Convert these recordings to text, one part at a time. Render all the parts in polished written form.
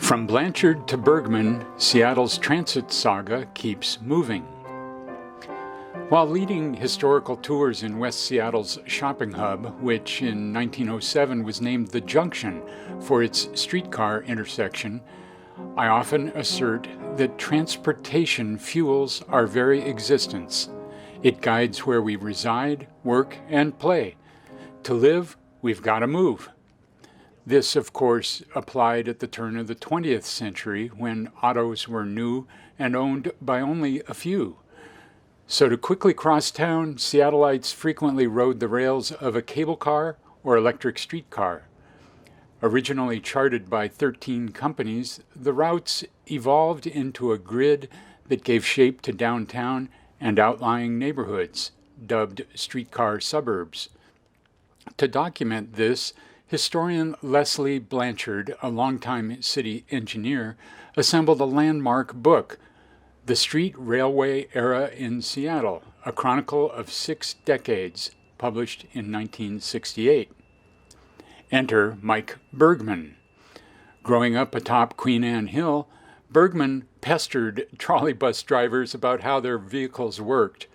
From Blanchard to Bergman, Seattle's transit saga keeps moving. While leading historical tours in West Seattle's shopping hub, which in 1907 was named the Junction for its streetcar intersection, I often assert that transportation fuels our very existence. It guides where we reside, work, and play. To live, we've got to move. This, of course, applied at the turn of the 20th century when autos were new and owned by only a few. So to quickly cross town, Seattleites frequently rode the rails of a cable car or electric streetcar. Originally charted by 13 companies, the routes evolved into a grid that gave shape to downtown and outlying neighborhoods, dubbed streetcar suburbs. To document this, historian Leslie Blanchard, a longtime city engineer, assembled a landmark book, The Street Railway Era in Seattle, a chronicle of 6 decades, published in 1968. Enter Mike Bergman. Growing up atop Queen Anne Hill, Bergman pestered trolley bus drivers about how their vehicles worked.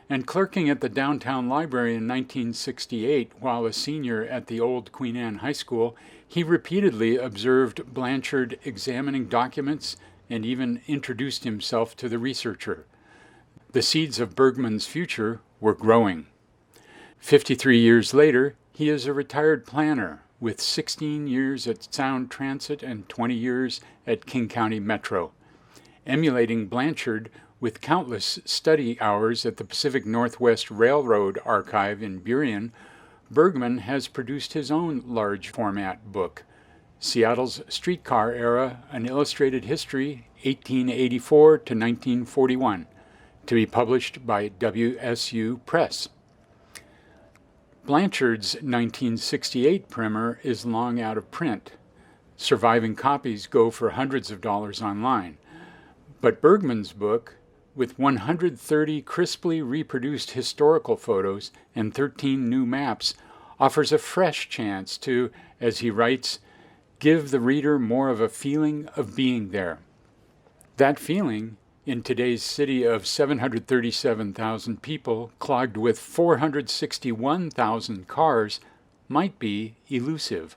And clerking at the downtown library in 1968 while a senior at the old Queen Anne High School, he repeatedly observed Blanchard examining documents and even introduced himself to the researcher. The seeds of Bergman's future were growing. 53 years later, he is a retired planner with 16 years at Sound Transit and 20 years at King County Metro. Emulating Blanchard with countless study hours at the Pacific Northwest Railroad Archive in Burien, Bergman has produced his own large-format book, Seattle's Streetcar Era, An Illustrated History, 1884 to 1941, to be published by WSU Press. Blanchard's 1968 primer is long out of print. Surviving copies go for hundreds of dollars online. But Bergman's book, with 130 crisply reproduced historical photos and 13 new maps, offers a fresh chance to, as he writes, give the reader more of a feeling of being there. That feeling, in today's city of 737,000 people clogged with 461,000 cars, might be elusive.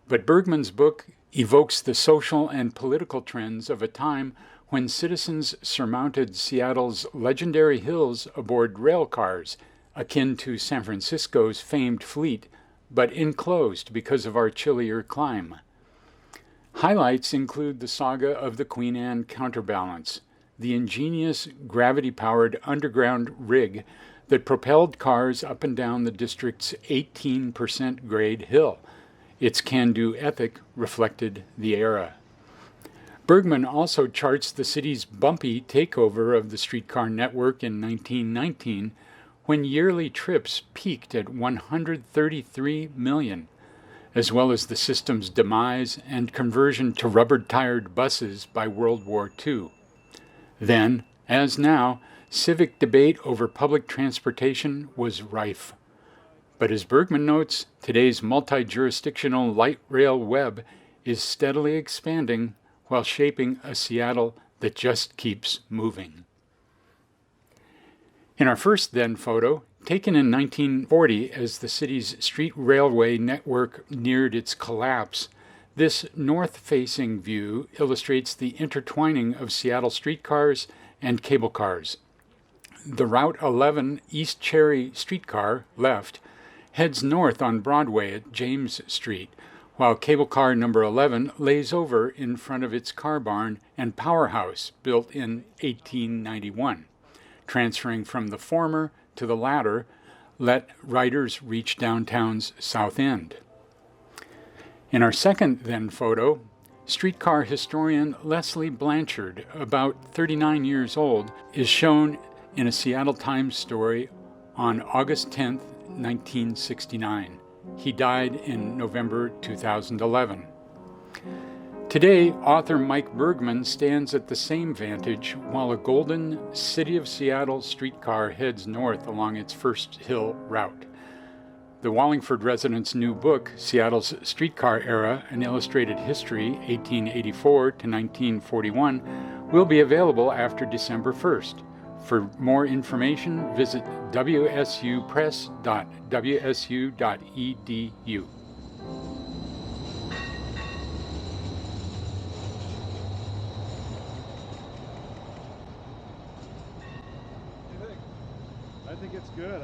But Bergman's book evokes the social and political trends of a time when citizens surmounted Seattle's legendary hills aboard rail cars, akin to San Francisco's famed fleet, but enclosed because of our chillier climb. Highlights include the saga of the Queen Anne counterbalance, the ingenious gravity-powered underground rig that propelled cars up and down the district's 18% grade hill. Its can-do ethic reflected the era. Bergman also charts the city's bumpy takeover of the streetcar network in 1919, when yearly trips peaked at 133 million, as well as the system's demise and conversion to rubber-tired buses by World War II. Then, as now, civic debate over public transportation was rife. But as Bergman notes, today's multi-jurisdictional light rail web is steadily expanding while shaping a Seattle that just keeps moving. In our first then photo, taken in 1940 as the city's street railway network neared its collapse, this north-facing view illustrates the intertwining of Seattle streetcars and cable cars. The Route 11 East Cherry streetcar, left, heads north on Broadway at James Street, while cable car number 11 lays over in front of its car barn and powerhouse built in 1891. Transferring from the former to the latter, let riders reach downtown's south end. In our second then photo, streetcar historian Leslie Blanchard, about 39 years old, is shown in a Seattle Times story on August 10, 1969. He died in November 2011. Today, author Mike Bergman stands at the same vantage while a golden City of Seattle streetcar heads north along its First Hill route. The Wallingford residents' new book, Seattle's Streetcar Era, An Illustrated History, 1884 to 1941, will be available after December 1st. For more information, visit wsupress.wsu.edu. I think it's good.